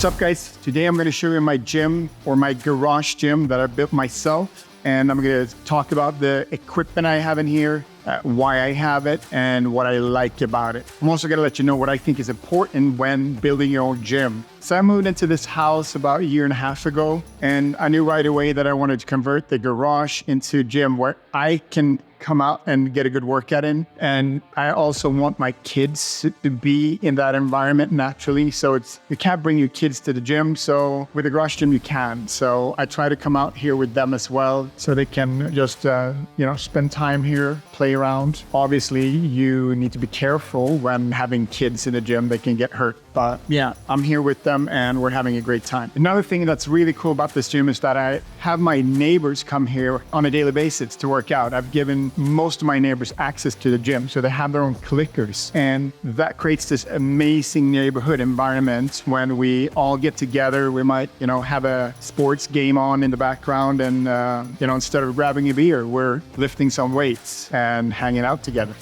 What's up, guys? Today I'm going to show you my gym, or my garage gym that I built myself. And I'm going to talk about the equipment I have in here, why I have it, and what I like about it. I'm also going to let you know what I think is important when building your own gym. So I moved into this house about a year and a half ago, and I knew right away that I wanted to convert the garage into a gym where I can come out and get a good workout in. And I also want my kids to be in that environment naturally. So you can't bring your kids to the gym. So with the garage gym, you can. So I try to come out here with them as well, so they can just, spend time here, play around. Obviously, you need to be careful when having kids in the gym. They can get hurt. But yeah, I'm here with them and we're having a great time. Another thing that's really cool about this gym is that I have my neighbors come here on a daily basis to work out. I've given most of my neighbors access to the gym, so they have their own clickers. And that creates this amazing neighborhood environment when we all get together. We might, have a sports game on in the background and, instead of grabbing a beer, we're lifting some weights and hanging out together.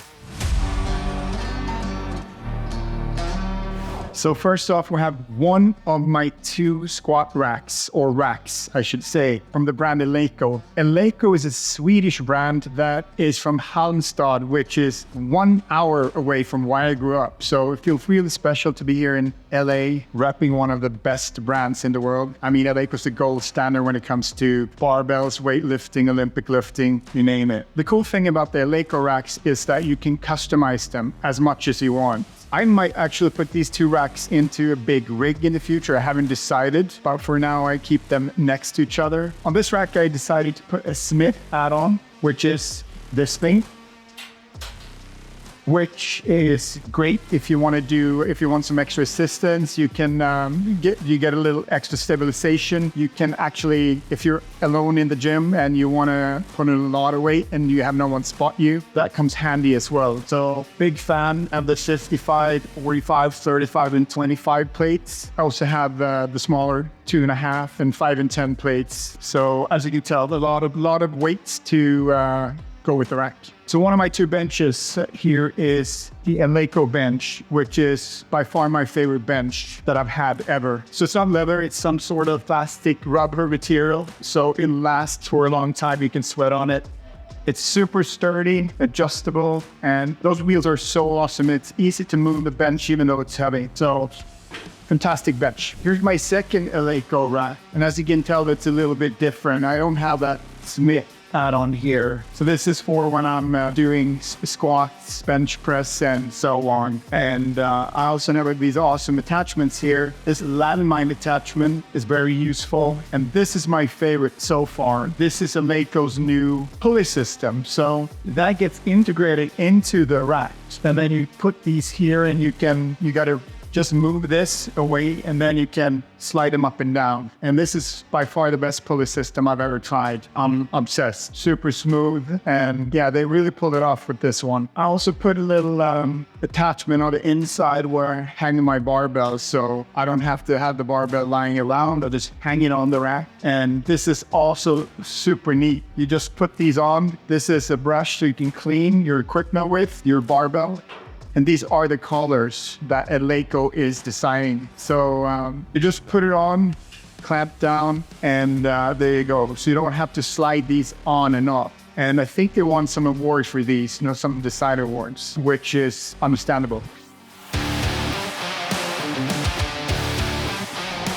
So first off, we have one of my 2 squat racks, or racks, I should say, from the brand Eleiko. Eleiko is a Swedish brand that is from Halmstad, which is 1 hour away from where I grew up. So it feels really special to be here in LA, repping one of the best brands in the world. I mean, Eleiko is the gold standard when it comes to barbells, weightlifting, Olympic lifting, you name it. The cool thing about the Eleiko racks is that you can customize them as much as you want. I might actually put these 2 racks into a big rig in the future. I haven't decided, but for now I keep them next to each other. On this rack, I decided to put a Smith add-on, which is this thing, which is great if you want some extra assistance. You can get a little extra stabilization. You can actually, if you're alone in the gym and you want to put in a lot of weight and you have no one spot you, that comes handy as well. So big fan of the 55, 45, 35, and 25 plates. I also have the smaller 2.5 and 5 and 10 plates. So as you can tell, a lot of weights to go with the rack. So one of my 2 benches here is the Eleiko bench, which is by far my favorite bench that I've had ever. So it's not leather, it's some sort of plastic rubber material. So it lasts for a long time, you can sweat on it. It's super sturdy, adjustable, and those wheels are so awesome. It's easy to move the bench even though it's heavy. So fantastic bench. Here's my second Eleiko rack. And as you can tell, it's a little bit different. I don't have that Smith add-on here. So this is for when I'm doing squats, bench press, and so on. And I also have these awesome attachments here. This landmine attachment is very useful. And this is my favorite so far. This is Eleiko's new pulley system. So that gets integrated into the rack. And then you put these here and you gotta just move this away and then you can slide them up and down. And this is by far the best pulley system I've ever tried. I'm obsessed. Super smooth. And yeah, they really pulled it off with this one. I also put a little attachment on the inside where I hang my barbell, so I don't have to have the barbell lying around. I just hang it on the rack. And this is also super neat. You just put these on. This is a brush so you can clean your equipment with, your barbell. And these are the colors that Eleiko is designing. So you just put it on, clamp down, and there you go. So you don't have to slide these on and off. And I think they won some awards for these, some design awards, which is understandable.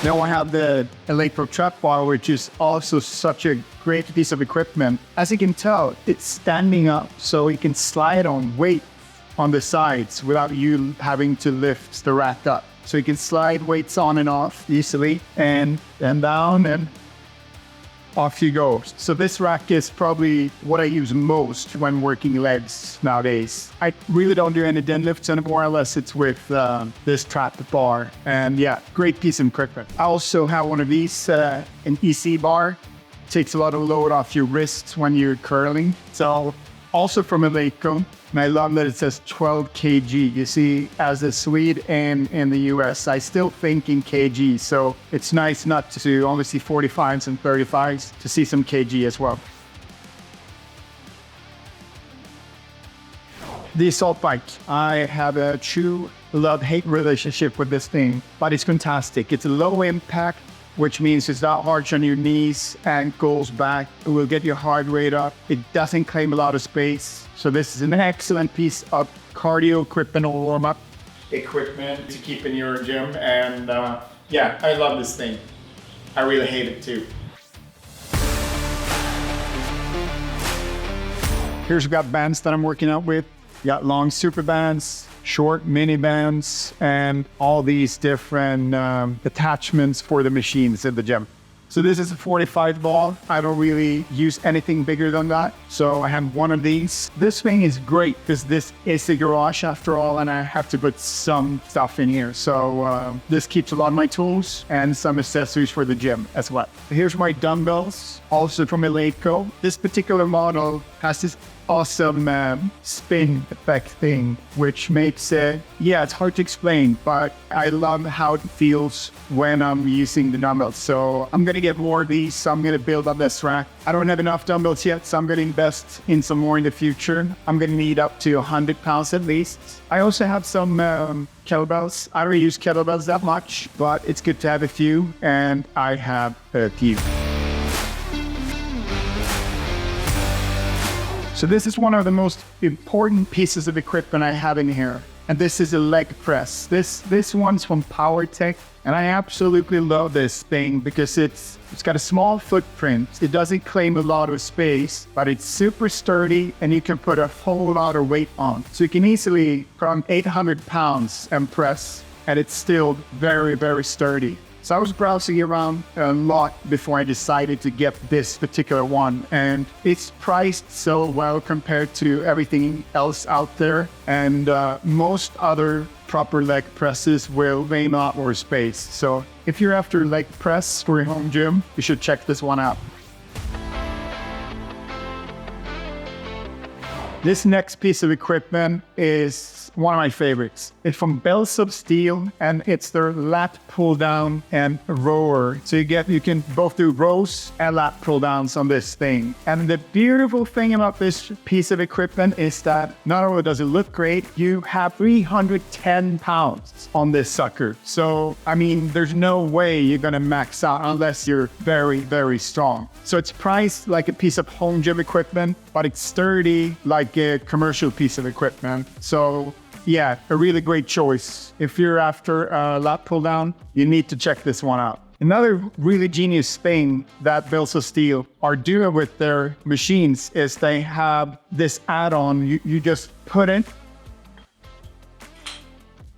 Now I have the Eleiko trap bar, which is also such a great piece of equipment. As you can tell, it's standing up, so you can slide on weight on the sides without you having to lift the rack up. So you can slide weights on and off easily, and down, and off you go. So this rack is probably what I use most when working legs nowadays. I really don't do any deadlifts anymore unless it's with this trap bar. And yeah, great piece of equipment. I also have one of these, an EC bar. Takes a lot of load off your wrists when you're curling. So also from Eleiko, and I love that it says 12 kg. You see, as a Swede and in the US, I still think in kg. So it's nice not to only see 45s and 35s, to see some kg as well. The assault bike. I have a true love-hate relationship with this thing, but it's fantastic. It's a low impact, which means it's not harsh on your knees, ankles, back. It will get your heart rate up. It doesn't claim a lot of space. So this is an excellent piece of cardio equipment or warm-up equipment to keep in your gym. And yeah, I love this thing. I really hate it too. Here's we got bands that I'm working out with. We got long super bands, short mini bands, and all these different attachments for the machines in the gym. So this is a 45 ball. I don't really use anything bigger than that. So I have one of these. This thing is great because this is a garage after all, and I have to put some stuff in here. So this keeps a lot of my tools and some accessories for the gym as well. Here's my dumbbells, also from Eleiko. This particular model has this awesome spin effect thing, which makes it, yeah, it's hard to explain, but I love how it feels when I'm using the dumbbells. So I'm gonna get more of these. So I'm gonna build up this rack. I don't have enough dumbbells yet, so I'm gonna invest in some more in the future. I'm gonna need up to 100 pounds at least. I also have some kettlebells. I don't use kettlebells that much, but it's good to have a few, and I have a few. So this is one of the most important pieces of equipment I have in here. And this is a leg press. This one's from PowerTech. And I absolutely love this thing because it's got a small footprint. It doesn't claim a lot of space, but it's super sturdy and you can put a whole lot of weight on. So you can easily from 800 pounds and press, and it's still very, very sturdy. So I was browsing around a lot before I decided to get this particular one, and it's priced so well compared to everything else out there. And most other proper leg presses will claim a lot more space. So if you're after leg press for your home gym, you should check this one out. This next piece of equipment is one of my favorites. It's from Dumbbells of Steel, and it's their lat pull down and rower. So you can both do rows and lat pull downs on this thing. And the beautiful thing about this piece of equipment is that not only does it look great, you have 310 pounds on this sucker. So, I mean, there's no way you're gonna max out unless you're very, very strong. So it's priced like a piece of home gym equipment, but it's sturdy like a commercial piece of equipment. So yeah, a really great choice. If you're after a lat pull down, you need to check this one out. Another really genius thing that Dumbbells of Steel are doing with their machines is they have this add-on. You just put it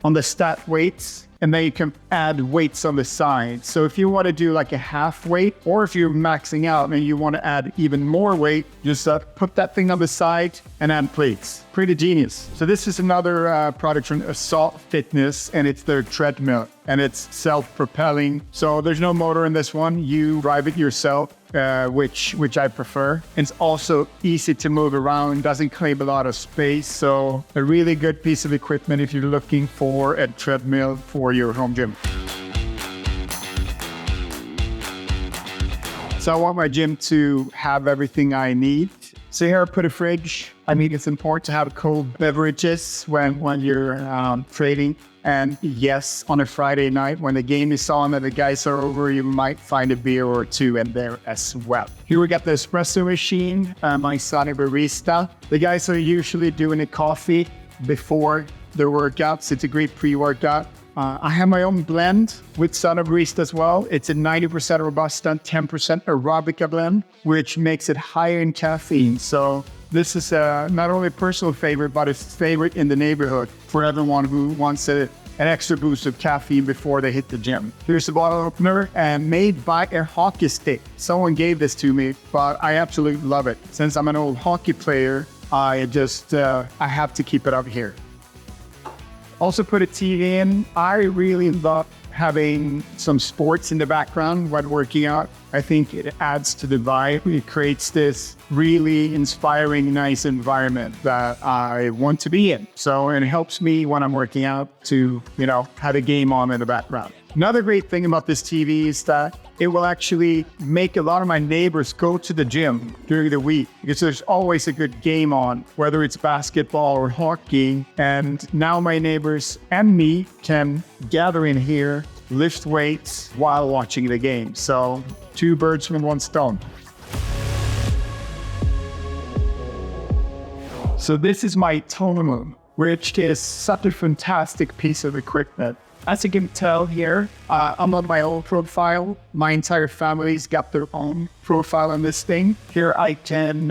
on the stat weights, and then you can add weights on the side. So if you want to do like a half weight, or if you're maxing out and you want to add even more weight, just put that thing on the side and add plates. Pretty genius. So this is another product from Assault Fitness, and it's their treadmill, and it's self-propelling. So there's no motor in this one. You drive it yourself, which I prefer. It's also easy to move around, doesn't claim a lot of space. So a really good piece of equipment if you're looking for a treadmill for your home gym. So I want my gym to have everything I need. So here I put a fridge. I mean, it's important to have cold beverages when you're training. And yes, on a Friday night when the game is on and the guys are over, you might find a beer or two in there as well. Here we got the espresso machine, my Sunny Barista. The guys are usually doing a coffee before their workouts. It's a great pre-workout. I have my own blend with Sunny Barista as well. It's a 90% Robusta, 10% Arabica blend, which makes it higher in caffeine. So this is not only a personal favorite, but a favorite in the neighborhood for everyone who wants an extra boost of caffeine before they hit the gym. Here's the bottle opener, and made by a hockey stick. Someone gave this to me, but I absolutely love it. Since I'm an old hockey player, I have to keep it up here. Also put a TV in. I really love having some sports in the background when working out. I think it adds to the vibe. It creates this really inspiring, nice environment that I want to be in. So it helps me when I'm working out to, have a game on in the background. Another great thing about this TV is that it will actually make a lot of my neighbors go to the gym during the week because there's always a good game on, whether it's basketball or hockey. And now my neighbors and me can gather in here, lift weights while watching the game. So 2 birds with 1 stone. So this is my tonal, which is such a fantastic piece of equipment. As you can tell here, I'm on my own profile. My entire family's got their own profile on this thing. Here I can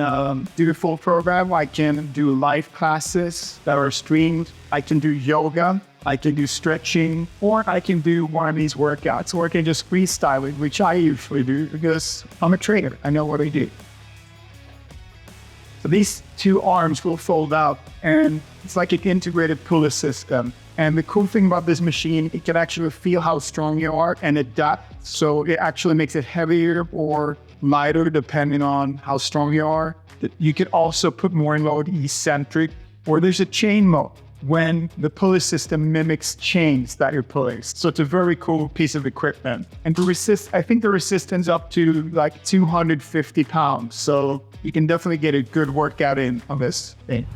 do the full program. I can do live classes that are streamed. I can do yoga. I can do stretching, or I can do one of these workouts, or I can just freestyle it, which I usually do because I'm a trainer. I know what I do. So these 2 arms will fold out, and it's like an integrated pulley system. And the cool thing about this machine, it can actually feel how strong you are and adapt. So it actually makes it heavier or lighter depending on how strong you are. You can also put more load eccentric, or there's a chain mode when the pulley system mimics chains that you're pulling. So it's a very cool piece of equipment. And I think the resistance up to like 250 pounds. So you can definitely get a good workout in on this thing.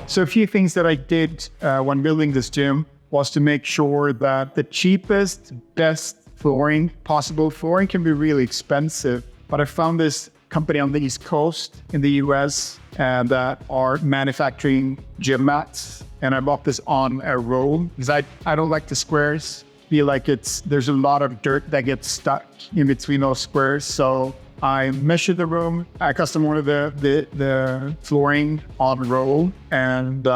So a few things that I did when building this gym was to make sure that the cheapest, best possible flooring can be really expensive. But I found this company on the East Coast in the US that are manufacturing gym mats. And I bought this on a roll because I don't like the squares. Feel like there's a lot of dirt that gets stuck in between those squares. So I measured the room. I custom ordered the flooring on roll. And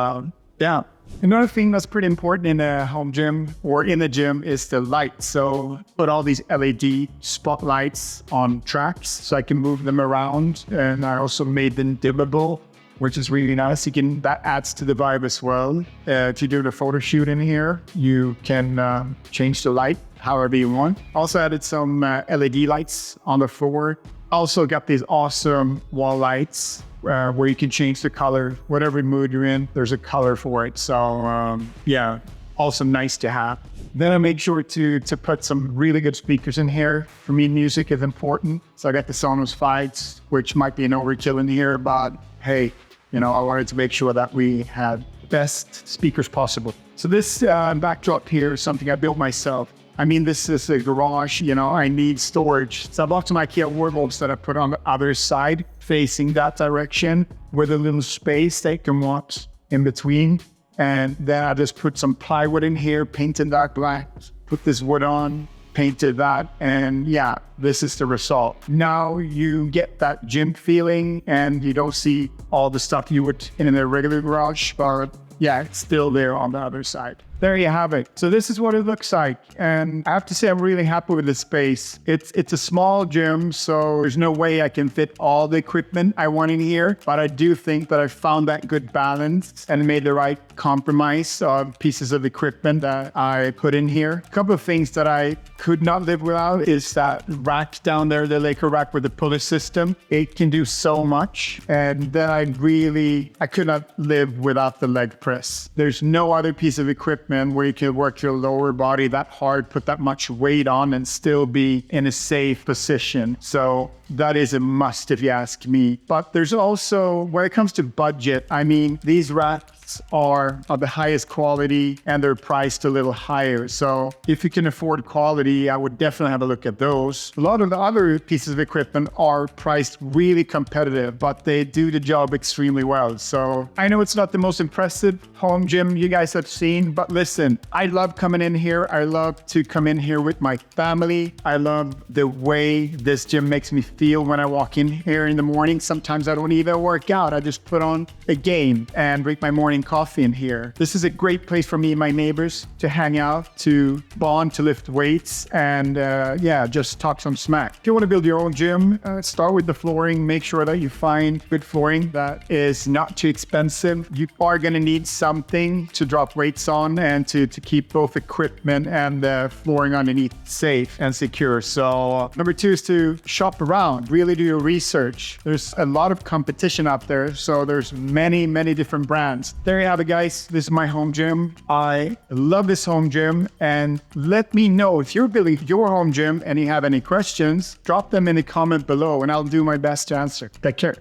yeah. Another thing that's pretty important in a home gym or in a gym is the light. So put all these LED spotlights on tracks so I can move them around. And I also made them dimmable, which is really nice. That adds to the vibe as well. If you do the photo shoot in here, you can change the light however you want. Also added some LED lights on the floor. Also got these awesome wall lights where you can change the color, whatever mood you're in, there's a color for it. So yeah, also nice to have. Then I made sure to put some really good speakers in here. For me, music is important. So I got the Sonos 5s, which might be an overkill in here, but hey, I wanted to make sure that we had the best speakers possible. So this backdrop here is something I built myself. I mean, this is a garage, I need storage. So I bought some IKEA wardrobes that I put on the other side, facing that direction, with a little space they can walk in between. And then I just put some plywood in here, painted that black, put this wood on, painted that, and yeah, this is the result. Now you get that gym feeling and you don't see all the stuff you would in a regular garage, but yeah, it's still there on the other side. There you have it. So this is what it looks like. And I have to say, I'm really happy with the space. It's a small gym, so there's no way I can fit all the equipment I want in here. But I do think that I found that good balance and made the right compromise of pieces of equipment that I put in here. A couple of things that I could not live without is that rack down there, the Laker rack with the pulley system. It can do so much. And then I could not live without the leg press. There's no other piece of equipment where you can work your lower body that hard, put that much weight on, and still be in a safe position. So that is a must if you ask me. But there's also, when it comes to budget, I mean, these racks are of the highest quality and they're priced a little higher. So if you can afford quality, I would definitely have a look at those. A lot of the other pieces of equipment are priced really competitive, but they do the job extremely well. So I know it's not the most impressive home gym you guys have seen, but listen, I love coming in here. I love to come in here with my family. I love the way this gym makes me feel when I walk in here in the morning. Sometimes I don't even work out. I just put on a game and drink my morning coffee in here. This is a great place for me and my neighbors to hang out, to bond, to lift weights, and yeah, just talk some smack. If you want to build your own gym, start with the flooring. Make sure that you find good flooring that is not too expensive. You are going to need something to drop weights on and to keep both equipment and the flooring underneath safe and secure. So number 2 is to shop around. around, really do your research. There's a lot of competition out there, so there's many different brands. There you have it, guys. This is my home gym. I love this home gym, and let me know if you're building your home gym and you have any questions. Drop them in the comment below and I'll do my best to answer. Take care.